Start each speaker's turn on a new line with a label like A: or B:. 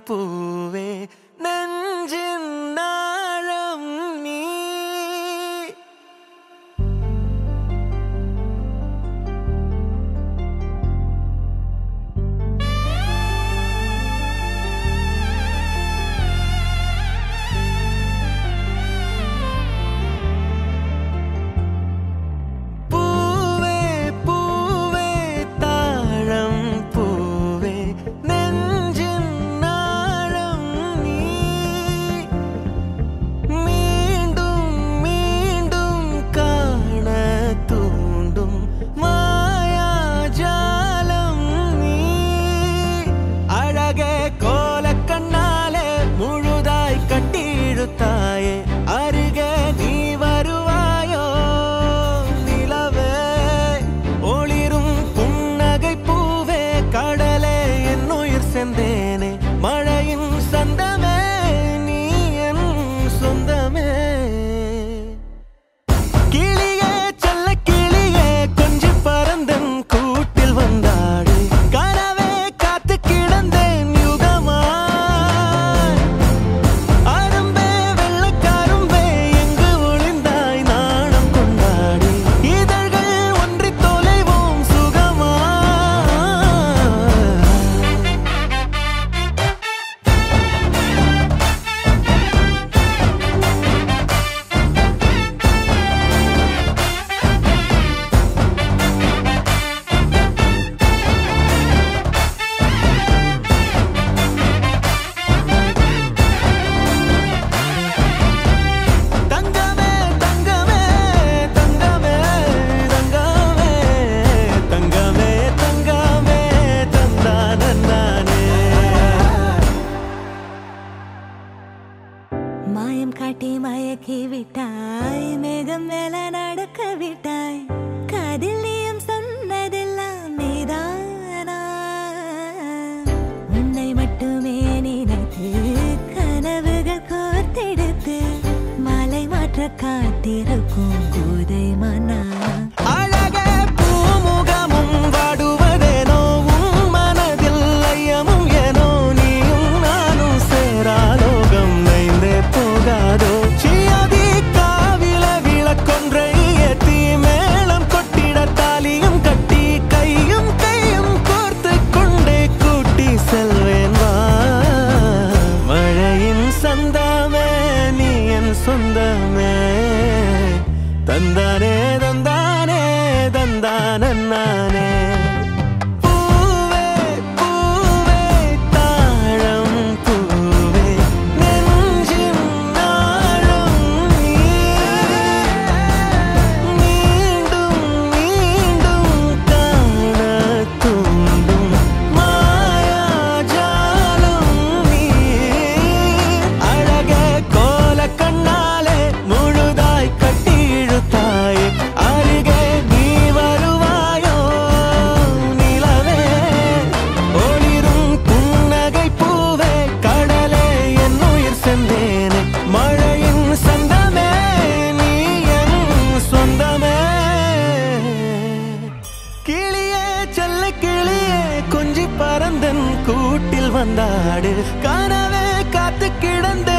A: பூவே நெஞ்சின் நாழம் நீ மழையின் சந்தமே நீ என் சொந்தமே கிளியே செல்ல கிளியே கொஞ்சி பறந்தன் கூட்டில் வந்தாடு கனவே காத்து கிடந்தேன் யுகமாய் அரும்பே வெள்ளக்காரும்பே எங்கு ஒளிந்தாய் நாணம் கொண்டாடி இதழ்கள் ஒன்றி தொலைவோம் சுகமா
B: மாயம் காட்டி மயக்கி விட்டாய் மேகம் மேல நடக்க விட்டாய் காதில் நீயும் சொன்னதெல்லாம் நீதானா உன்னை மட்டுமே நினைத்து கனவுகள் கோர்த்தெடுத்து மாலை மாற்ற காத்திருக்கும் கோதை மன்னா
A: அழகே பூமுகமும் வாடுவதேனோ உன் மனதில் ஐயமும் ஏனோ நீயும் நானும் சேராலோகம் போகாதோ சியாதி காவில விளக்கொன்றை ஏத்தி மேளம் கொட்டிட தாலியும் கட்டி கையும் கையும் கோர்த்து கொண்டே கூட்டி செல்வேன் வா மழையின் சந்தமே நீ என் சொந்தமே தந்தானே தந்தானே தந்தானே கூட்டில் வந்தாடு கனவே காத்து கிடந்த